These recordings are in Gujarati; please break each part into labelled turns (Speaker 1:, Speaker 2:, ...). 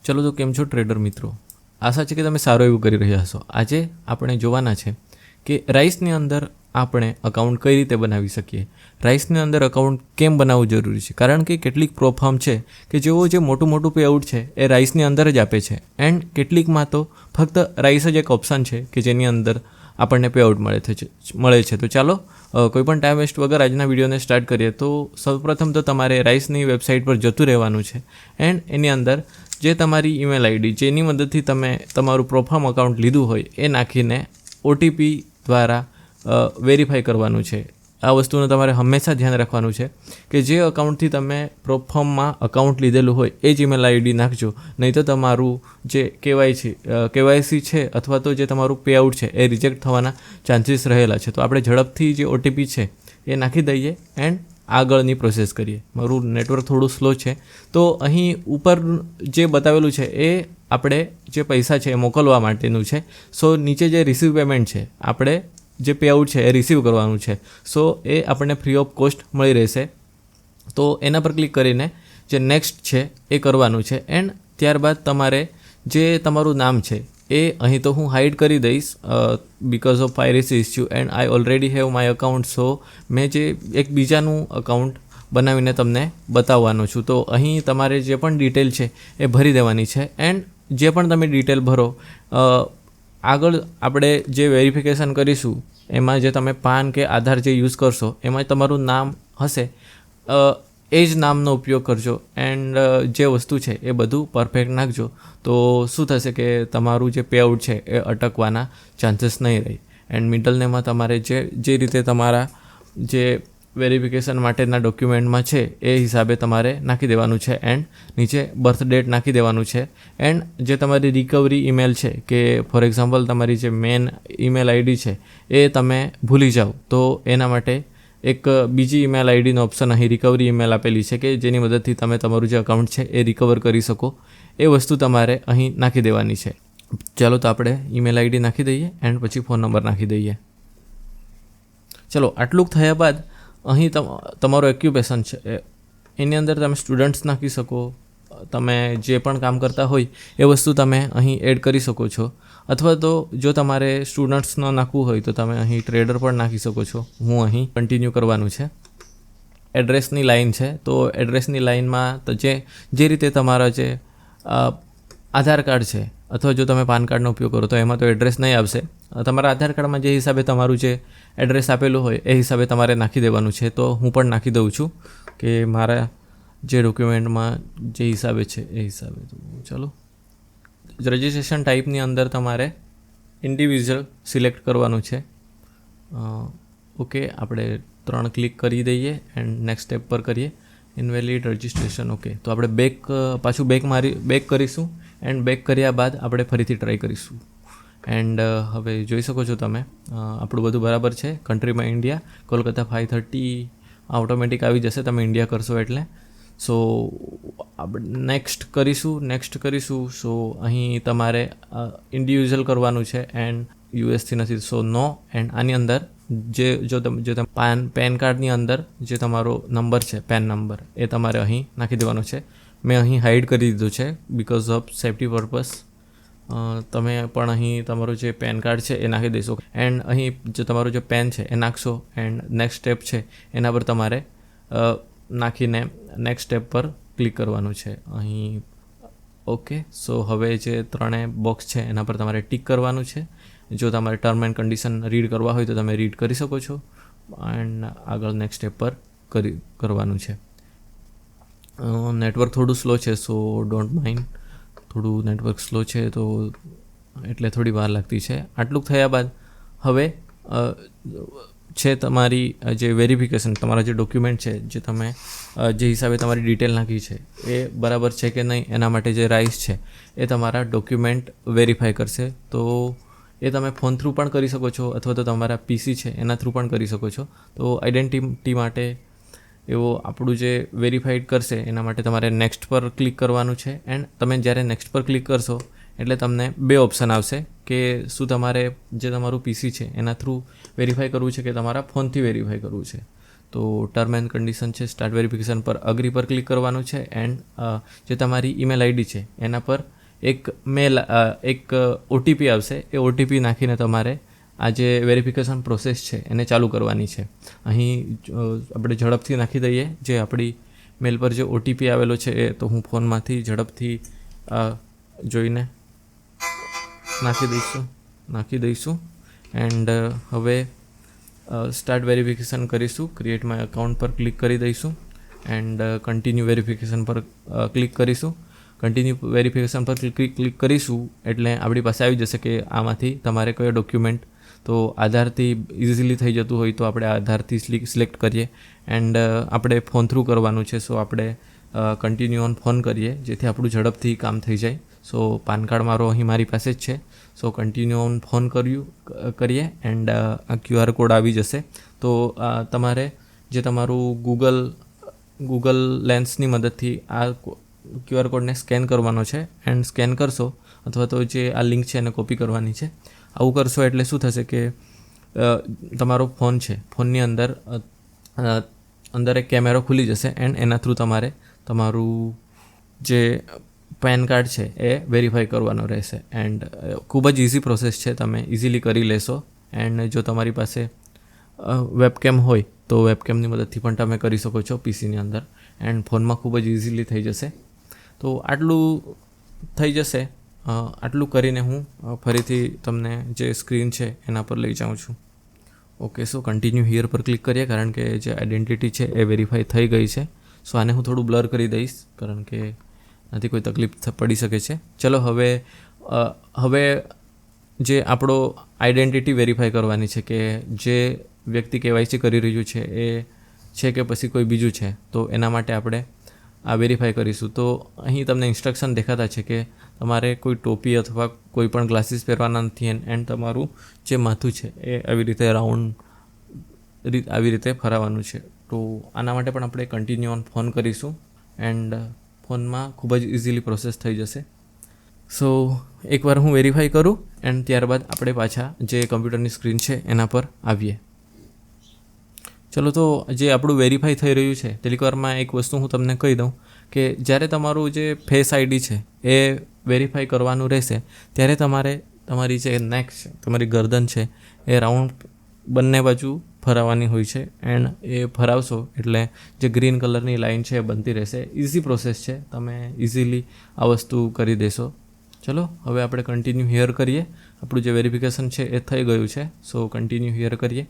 Speaker 1: ચલો તો કેમ છો ટ્રેડર મિત્રો, આશા છે કે તમે સારું એવું કરી રહ્યા હશો. આજે આપણે જોવાના છે કે રાઈસની અંદર આપણે અકાઉન્ટ કઈ રીતે બનાવી શકીએ, રાઈસની અંદર અકાઉન્ટ કેમ બનાવવું જરૂરી છે. કારણ કે કેટલીક પ્રોફાર્મ છે કે જેઓ જે મોટું પેઆઉટ છે એ રાઈસની અંદર જ આપે છે, એન્ડ કેટલીકમાં તો ફક્ત રાઈસ જ એક ઓપ્શન છે કે જેની અંદર આપણને પેઆઉટ મળે છે. તો ચાલો કોઈ પણ ટાઈમ વેસ્ટ વગર આજના વિડીયોને સ્ટાર્ટ કરીએ. તો સૌપ્રથમ તો તમારે રાઈસની વેબસાઇટ પર જતું રહેવાનું છે, એન્ડ એની અંદર જે તમારી ઈમેલ આઈડી જેની મદદથી તમે તમારું પ્રોફાર્મ અકાઉન્ટ લીધું હોય એ નાખીને ઓટીપી દ્વારા વેરીફાઈ કરવાનું છે. આ વસ્તુનું તમારે હંમેશા ધ્યાન રાખવાનું છે કે જે અકાઉન્ટથી તમે પ્રોફાર્મમાં અકાઉન્ટ લીધેલું હોય એ જ ઈમેલ આઈડી નાખજો, નહીં તો તમારું જે કેવાયસી છે અથવા તો જે તમારું પેઆઉટ છે એ રિજેક્ટ થવાના ચાન્સીસ રહેલા છે. તો આપણે ઝડપથી જે ઓટીપી છે એ નાખી દઈએ એન્ડ આગળની પ્રોસેસ કરીએ. મારું નેટવર્ક થોડું સ્લો છે, તો અહીં ઉપર જે બતાવેલું છે એ આપણે જે પૈસા છે એ મોકલવા માટેનું છે. સો નીચે જે રિસીવ પેમેન્ટ છે, આપણે જે પેઆઉટ છે એ રિસીવ કરવાનું છે. સો એ આપણને ફ્રી ઓફ કોસ્ટ મળી રહેશે. તો એના પર ક્લિક કરીને જે નેક્સ્ટ છે એ કરવાનું છે, એન્ડ ત્યારબાદ તમારે જે તમારું નામ છે એ અહીં તો હું હાઇડ કરી દઈશ because of piracy issue, and I already have my account. So મેં જે એક બીજાનું અકાઉન્ટ બનાવીને તમને બતાવવાનું છું. તો અહીં તમારે જે પણ ડિટેલ છે એ ભરી દેવાની છે, એન્ડ જે પણ તમે ડિટેલ ભરો આગળ આપણે જે વેરિફિકેશન કરીશું એમાં જે તમે પાન કે આધાર જે યુઝ કરશો એમાં તમારું નામ હશે એ જ નામનો ઉપયોગ કરજો, એન્ડ જે વસ્તુ છે એ બધું પરફેક્ટ નાખજો. તો શું થશે કે તમારું જે પેઆઉટ છે એ અટકવાના ચાન્સીસ નહીં રહે. એન્ડ મિડલ નેમમાં તમારે જે રીતે તમારા જે વેરિફિકેશન માટેના ડોક્યુમેન્ટમાં છે એ હિસાબે તમારે નાખી દેવાનું છે, એન્ડ નીચે બર્થ ડેટ નાખી દેવાનું છે. એન્ડ જે તમારી રિકવરી ઈમેલ છે કે ફોર એક્ઝામ્પલ તમારી જે મેન ઈમેલ આઈડી છે એ તમે ભૂલી જાઓ તો એના માટે એક બીજી ઈમેલ આઈડીનો ઓપ્શન અહીં રિકવરી ઈમેલ આપેલી છે કે જેની મદદથી તમે તમારું જે અકાઉન્ટ છે એ રિકવર કરી શકો. એ વસ્તુ તમારે અહીં નાખી દેવાની છે. ચાલો તો આપણે ઈમેલ આઈડી નાખી દઈએ એન્ડ પછી ફોન નંબર નાખી દઈએ. ચલો આટલું થયા બાદ અહીં તમારું ઓક્યુપેશન છે એની અંદર તમે સ્ટુડન્ટ્સ નાખી શકો. તમે જે પણ કામ કરતા હોય એ વસ્તુ તમે અહીં એડ કરી શકો છો, અથવા તો જો તમારે સ્ટુડન્ટ્સ ન નાખવું હોય તો તમે અહીં ટ્રેડર પણ નાખી શકો છો. હું અહીં કન્ટિન્યુ કરવાનું છે. એડ્રેસની લાઇન છે, તો એડ્રેસની લાઇનમાં તો જે રીતે તમારા જે આધાર કાર્ડ છે અથવા જો તમે પાન કાર્ડનો ઉપયોગ કરો તો એમાં તો એડ્રેસ નહીં આવશે. તમારા આધાર કાર્ડમાં જે હિસાબે તમારું જે એડ્રેસ આપેલું હોય એ હિસાબે તમારે નાખી દેવાનું છે. તો હું પણ નાખી દઉં છું કે મારા જે ડોક્યુમેન્ટમાં જે હિસાબે છે એ હિસાબે. તો ચલો રજિસ્ટ્રેશન ટાઈપની અંદર તમારે ઇન્ડિવિજ્યુઅલ સિલેક્ટ કરવાનું છે. ઓકે, આપણે 3 ક્લિક કરી દઈએ એન્ડ નેક્સ્ટ સ્ટેપ પર કરીએ. Invalid registration. ઓકે, તો આપણે પાછું બેક કરીશું, એન્ડ બેક કર્યા બાદ આપણે ફરીથી ટ્રાય કરીશું. એન્ડ હવે જોઈ શકો છો તમે આપણું બધું બરાબર છે. કન્ટ્રીમાં ઇન્ડિયા, કોલકાતા 530 ઓટોમેટિક આવી જશે તમે ઇન્ડિયા કરશો એટલે. સો આપણે નેક્સ્ટ કરીશું. સો અહીં તમારે ઇન્ડિવિજ્યુઅલ કરવાનું છે એન્ડ યુએસથી નથી, સો નો. એન્ડ આની અંદર જો તમે પેન કાર્ડની અંદર જે તમારો નંબર છે પેન નંબર એ તમારે અહીં નાખી દેવાનો છે. મેં અહીં હાઇડ કરી દીધું છે બિકોઝ ઓફ સેફ્ટી પર્પઝ. તમે પણ અહીં તમારું જે પેન કાર્ડ છે એ નાખી દેશો, એન્ડ અહીં જે તમારું જે પેન છે એ નાખશો, એન્ડ નેક્સ્ટ સ્ટેપ છે એના પર તમારે નાખીને નેક્સ્ટ સ્ટેપ પર ક્લિક કરવાનું છે અહીં. ઓકે, સો હવે જે 3 બોક્સ છે એના પર તમારે ટિક કરવાનું છે. જો તમારે ટર્મ એન્ડ કન્ડિશન રીડ કરવા હોય તો તમે રીડ કરી શકો છો, એન્ડ આગળ નેક્સ્ટ સ્ટેપ પર કરવાનું છે. નેટવર્ક થોડું સ્લો છે, સો ડોન્ટ માઇન્ડ. થોડું નેટવર્ક સ્લો છે તો એટલે થોડી વાર લાગતી છે. આટલું થયા બાદ હવે છે તમારી જે વેરિફિકેશન, તમારા જે ડોક્યુમેન્ટ છે જે તમે જે હિસાબે તમારી ડિટેલ નાખી છે એ બરાબર છે કે નહીં, એના માટે જે રાઇસ છે એ તમારા ડોક્યુમેન્ટ વેરીફાઈ કરશે. તો એ તમે ફોન થ્રુ પણ કરી શકો છો અથવા તો તમારા પીસી છે એના થ્રુ પણ કરી શકો છો. તો આઈડેન્ટિટી માટે એવો આપણું જે વેરીફાઈડ કરશે એના માટે તમારે નેક્સ્ટ પર ક્લિક કરવાનું છે. એન્ડ તમે જ્યારે નેક્સ્ટ પર ક્લિક કરશો એટલે તમને 2 ઓપ્શન આવશે કે શું તમારે જે તમારું પીસી છે એના થ્રુ વેરીફાઈ કરવું છે કે તમારા ફોનથી વેરીફાઈ કરવું છે. તો ટર્મ એન્ડ કન્ડિશન છે, સ્ટાર્ટ વેરિફિકેશન પર અગ્રી પર ક્લિક કરવાનું છે. એન્ડ જે તમારી ઈમેલ આઈડી છે એના પર એક ઓટીપી આવશે. એ ઓટીપી નાખીને તમારે આ જે વેરિફિકેશન પ્રોસેસ છે એને ચાલુ કરવાની છે. અહીં આપણે ઝડપથી નાખી દઈએ જે આપણી મેલ પર જે ઓટીપી આવેલો છે એ તો હું ફોનમાંથી ઝડપથી જોઈને નાખી દઈશું એન્ડ હવે સ્ટાર્ટ વેરિફિકેશન કરીશું. ક્રિએટ માય અકાઉન્ટ પર ક્લિક કરી દઈશું એન્ડ કન્ટિન્યુ વેરિફિકેશન પર ક્લિક કરીશું. કન્ટિન્યુ વેરિફિકેશન પર ક્લિક કરીશું એટલે આપણી પાસે આવી જશે કે આમાંથી તમારે કયો ડોક્યુમેન્ટ, તો આધારથી ઇઝીલી થઈ જતું હોય તો આપણે આધારથી સિલેક્ટ કરીએ એન્ડ આપણે ફોન થ્રુ કરવાનું છે. સો આપણે કન્ટિન્યુ ઓન ફોન કરીએ જેથી આપણું ઝડપથી કામ થઈ જાય. સો પાન કાર્ડ મારો અહીં મારી પાસે જ છે. સો કન્ટિન્યુ ઓન ફોન કરીએ એન્ડ આ QR કોડ આવી જશે. તો તમારે જે તમારું ગૂગલ લેન્સની મદદથી આ QR કોડને સ્કેન કરવાનો છે એન્ડ સ્કેન કરશો અથવા તો જે આ લિંક છે એને કોપી કરવાની છે. આવું કરશો એટલે શું થશે કે તમારો ફોન છે, ફોનની અંદર એક કેમેરો ખુલી જશે એન્ડ એના થ્રુ તમારે તમારું જે પેન કાર્ડ છે એ વેરીફાઈ કરવાનો રહેશે એન્ડ ખૂબ જ ઇઝી પ્રોસેસ છે. તમે ઇઝીલી કરી લેશો એન્ડ જો તમારી પાસે વેબકેમ હોય તો વેબકેમની મદદથી પણ તમે કરી શકો છો પીસીની અંદર એન્ડ ફોનમાં ખૂબ જ ઇઝીલી થઈ જશે. તો આટલું થઈ જશે. આટલું કરીને હું ફરીથી તમને જે સ્ક્રીન છે એના પર લઈ જાઉં છું. ઓકે, સો કન્ટિન્યુ હિયર પર ક્લિક કરીએ કારણ કે જે આઈડેન્ટિટી છે એ વેરીફાઈ થઈ ગઈ છે. સો આને હું થોડું બ્લર કરી દઈશ કારણ કે આનાથી કોઈ તકલીફ પડી શકે છે. ચલો હવે જે આપણો આઈડેન્ટિટી વેરીફાઈ કરવાની છે કે જે વ્યક્તિ KYC કરી રહ્યું છે એ છે કે પછી કોઈ બીજું છે, તો એના માટે આપણે આ વેરીફાઈ કરીશું. તો અહીં તમને ઇન્સ્ટ્રક્શન દેખાતા છે કે તમારે કોઈ ટોપી અથવા કોઈ પણ ગ્લાસીસ પહેરવાના નથી એન્ડ તમારું જે માથું છે એ આવી રીતે આવી રીતે ફરાવવાનું છે. તો આના માટે પણ આપણે કન્ટિન્યુ ઓન ફોન કરીશું એન્ડ ફોનમાં ખૂબ જ ઇઝીલી પ્રોસેસ થઈ જશે. સો એકવાર હું વેરીફાઈ કરું એન્ડ ત્યારબાદ આપણે પાછા જે કમ્પ્યુટરની સ્ક્રીન છે એના પર આવીએ. ચલો, તો જે આપણું વેરીફાઈ થઈ રહ્યું છે તેની વારમાં એક વસ્તુ હું તમને કહી દઉં કે જ્યારે તમારું જે ફેસ આઈડી છે એ વેરીફાઈ કરવાનું રહેશે ત્યારે તમારે તમારી જે નેક છે, તમારી ગરદન છે એ રાઉન્ડ બંને બાજુ ફરાવવાની હોય છે એન્ડ એ ફરાવશો એટલે જે ગ્રીન કલરની લાઇન છે એ બનતી રહેશે. ઇઝી પ્રોસેસ છે, તમે ઇઝીલી આ વસ્તુ કરી દેશો. ચલો, હવે આપણે કન્ટિન્યુ હિયર કરીએ. આપણું જે વેરિફિકેશન છે એ થઈ ગયું છે. સો કન્ટિન્યુ હિયર કરીએ.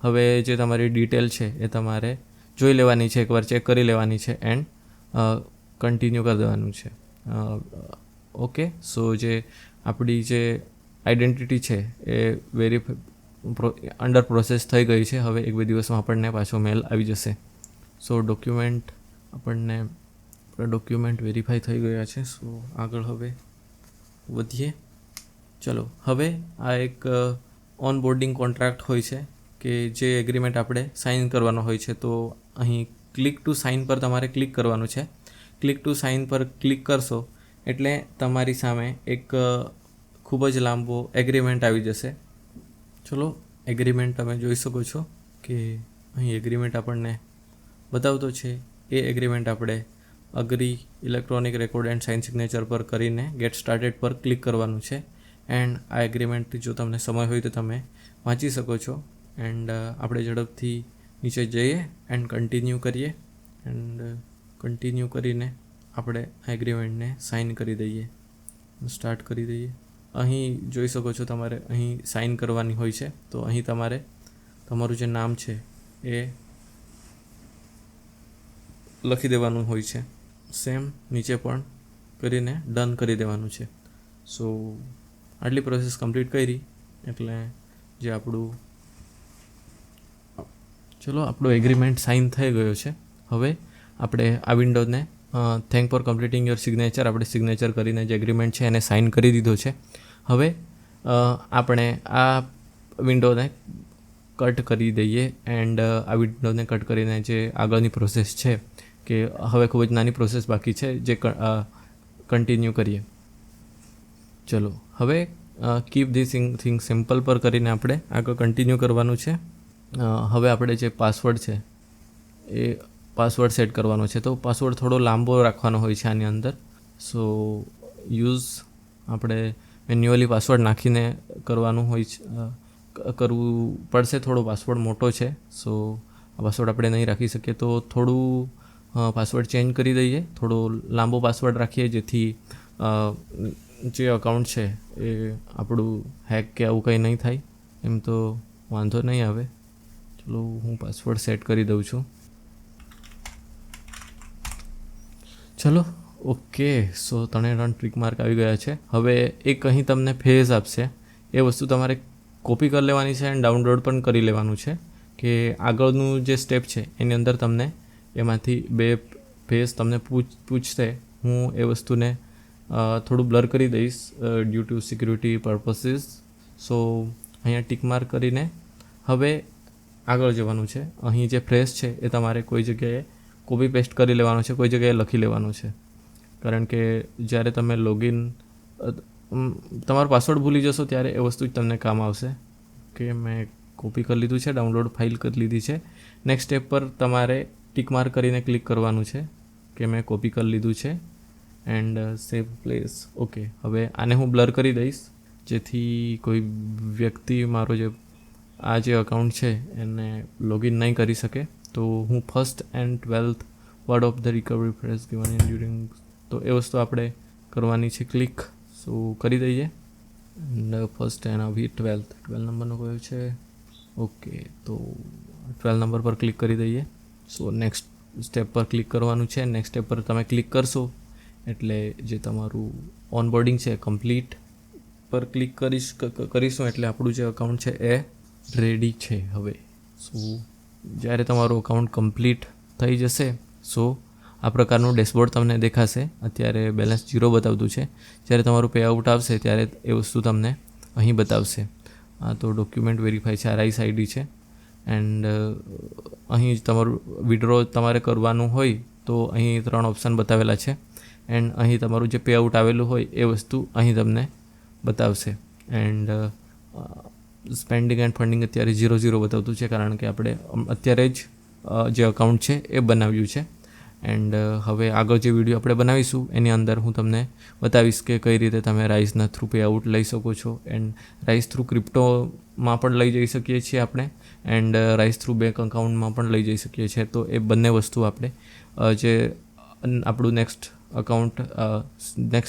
Speaker 1: હવે જે તમારી ડિટેલ છે એ તમારે જોઈ લેવાની છે, એકવાર ચેક કરી લેવાની છે એન્ડ કન્ટિન્યુ કરી દેવાનું છે. ઓકે, સો જે આપણી જે આઈડેન્ટિટી છે એ અંડર પ્રોસેસ થઈ ગઈ છે. હવે 1-2 દિવસમાં આપણને પાછો મેલ આવી જશે. સો ડોક્યુમેન્ટ વેરીફાઈ થઈ ગયા છે. સો આગળ હવે વધીએ. ચલો, હવે આ એક ઓનબોર્ડિંગ કોન્ટ્રાક્ટ હોય છે કે જે એગ્રીમેન્ટ આપણે સાઇન કરવાનો હોય છે. તો અહીં ક્લિક ટુ સાઇન પર તમારે ક્લિક કરવાનું છે. ક્લિક ટુ સાઇન પર ક્લિક કરશો એટલે તમારી સામે એક ખૂબ જ લાંબો એગ્રીમેન્ટ આવી જશે. ચલો, એગ્રીમેન્ટ તમે જોઈ શકો છો કે અહીં એગ્રીમેન્ટ આપણને બતાવતો છે. એ એગ્રીમેન્ટ આપણે agree electronic record and sign signature પર કરીને ગેટ સ્ટાર્ટેડ પર ક્લિક કરવાનું છે એન્ડ આ એગ્રીમેન્ટ જો તમને સમય હોય તો તમે વાંચી શકો છો. એન્ડ આપણે ઝડપથી નીચે જઈએ એન્ડ કન્ટિન્યુ કરીએ એન્ડ કન્ટિન્યુ કરીને આપણે આ એગ્રીમેન્ટને સાઇન કરી દઈએ, સ્ટાર્ટ કરી દઈએ. અહીં જોઈ શકો છો તમારે અહીં સાઇન કરવાની હોય છે. તો અહીં તમારે તમારું જે નામ છે એ લખી દેવાનું હોય છે. સેમ નીચે પણ કરીને ડન કરી દેવાનું છે. સો આટલી પ્રોસેસ કમ્પ્લીટ કરી એટલે જે આપણું એગ્રીમેન્ટ સાઇન થઈ ગયો છે. હવે આપણે આ વિન્ડોને thank four completing your signature, આપણે સિગ્નેચર કરીને જે એગ્રીમેન્ટ છે એને સાઇન કરી દીધો છે. હવે આપણે આ વિન્ડોને કટ કરી દઈએ એન્ડ આ વિન્ડોને કટ કરીને જે આગળની પ્રોસેસ છે કે હવે ખૂબ જ નાની પ્રોસેસ બાકી છે જે કન્ટિન્યુ કરીએ. ચલો, હવે કીપ ધીસ થિંગ સિમ્પલ પર કરીને આપણે આગળ કન્ટિન્યુ કરવાનું છે. હવે આપણે જે પાસવર્ડ છે એ પાસવર્ડ સેટ કરવાનો છે. તો પાસવર્ડ થોડો લાંબો રાખવાનો હોય છે આની અંદર. સો યુઝ આપણે મેન્યુઅલી પાસવર્ડ નાખીને કરવાનું હોય છે, કરવું પડશે. થોડો પાસવર્ડ મોટો છે, સો આ પાસવર્ડ આપણે નહીં રાખી શકીએ, તો થોડું પાસવર્ડ ચેન્જ કરી દઈએ. થોડો લાંબો પાસવર્ડ રાખીએ, જેથી જે અકાઉન્ટ છે એ આપણું હેક કે આવું કંઈ નહીં થાય. એમ તો વાંધો નહીં આવે. ચલો હું પાસવર્ડ સેટ કરી દઉં છું. ચલો ઓકે, સો 3 ટ્રિક માર્ક આવી ગયા છે. હવે એક અહીં તમને ફેઝ આપશે, એ વસ્તુ તમારે કોપી કરી લેવાની છે અને ડાઉનલોડ પણ કરી લેવાનું છે. કે આગળનું જે સ્ટેપ છે એની અંદર તમને એમાંથી 2 ફેઝ તમને પૂછશે. હું એ વસ્તુને થોડું બ્લર કરી દઈશ ડ્યુ ટુ સિક્યુરિટી પર્પસીસ. સો અહીંયા ટિક માર્ક કરીને હવે આગળ જવાનું છે. અહીં જે ફ્રેઝ છે એ તમારે કોઈ જગ્યાએ કોપી પેસ્ટ કરી લેવાનું છે, કોઈ જગ્યાએ લખી લેવાનું છે. કારણ કે જ્યારે તમે લોગિન તમારો પાસવર્ડ ભૂલી જશો ત્યારે એ વસ્તુ જ તમને કામ આવશે. કે મેં કોપી કરી લીધું છે, ડાઉનલોડ ફાઇલ કરી લીધી છે. નેક્સ્ટ સ્ટેપ પર તમારે ટિક માર્ક કરીને ક્લિક કરવાનું છે કે મેં કોપી કરી લીધું છે એન્ડ સેવ પ્લેસ. ઓકે, હવે આને હું બ્લર કરી દઈશ, જેથી કોઈ વ્યક્તિ મારો જે આ જે અકાઉન્ટ છે એને લોગિન નહીં કરી શકે. તો હું 1st and 12th word of the recovery phrase given in during, તો એ વસ્તુ આપણે કરવાની છે ક્લિક. સો કરી દઈએ. એન્ડ 1st એન્ડ અભી 12th નંબરનો કયો છે? ઓકે, તો 12 નંબર પર ક્લિક કરી દઈએ. સો નેક્સ્ટ સ્ટેપ પર ક્લિક કરવાનું છે. નેક્સ્ટ સ્ટેપ પર તમે ક્લિક કરશો એટલે જે તમારું ઓનબોર્ડિંગ છે કમ્પ્લીટ પર ક્લિક કરીશું એટલે આપણું જે અકાઉન્ટ છે એ રેડી છે હવે. સો જ્યારે તમારું અકાઉન્ટ કમ્પ્લીટ થઈ જશે, સો આ પ્રકારનું ડેશબોર્ડ તમને દેખાશે. અત્યારે બેલેન્સ 0 બતાવતું છે. જ્યારે તમારું પે આઉટ આવશે ત્યારે એ વસ્તુ તમને અહીં બતાવશે. આ તો ડોક્યુમેન્ટ વેરીફાઈ છે, RIS ID છે. એન્ડ અહીં જ તમારું વિડ્રો તમારે કરવાનું હોય તો અહીં 3 ઓપ્શન બતાવેલા છે. એન્ડ અહીં તમારું જે પે આઉટ આવેલું હોય એ વસ્તુ અહીં તમને બતાવશે. એન્ડ સ્પેન્ડિંગ એન્ડ ફંડિંગ અત્યારે 0 બતાવતું છે, કારણ કે આપણે અત્યારે જ જે અકાઉન્ટ છે એ બનાવ્યું છે. એન્ડ હવે આગળ જે વિડીયો આપણે બનાવીશું એની અંદર હું તમને બતાવીશ કે કઈ રીતે તમે રાઇઝના થ્રુ પે આઉટ લઈ શકો છો. એન્ડ રાઇઝ થ્રુ ક્રિપ્ટોમાં પણ લઈ જઈ શકીએ છીએ આપણે, એન્ડ રાઇઝ થ્રુ બેંક અકાઉન્ટમાં પણ લઈ જઈ શકીએ છીએ. તો એ બંને વસ્તુ આપણે જે આપણું નેક્સ્ટ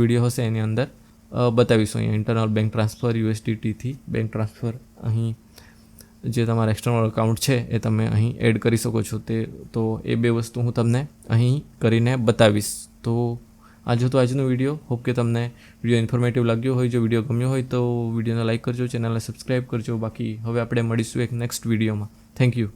Speaker 1: વિડીયો હશે એની અંદર બતાવીશું. અહીંયા ઇન્ટરનલ બેંક ટ્રાન્સફર USDTથી બેંક ટ્રાન્સફર, અહીં જે તમારા એક્સટર્નલ અકાઉન્ટ છે એ તમે અહીં એડ કરી શકો છો. તો એ 2 વસ્તુ હું તમને અહીં કરીને બતાવીશ. તો આજનો વિડીયો. હોપ કે તમને વિડીયો ઇન્ફોર્મેટિવ લાગ્યો હોય. જો વિડીયો ગમ્યો હોય તો વિડીયોને લાઇક કરજો, ચેનલને સબસ્ક્રાઈબ કરજો. બાકી હવે આપણે મળીશું એક નેક્સ્ટ વિડીયોમાં. Thank you.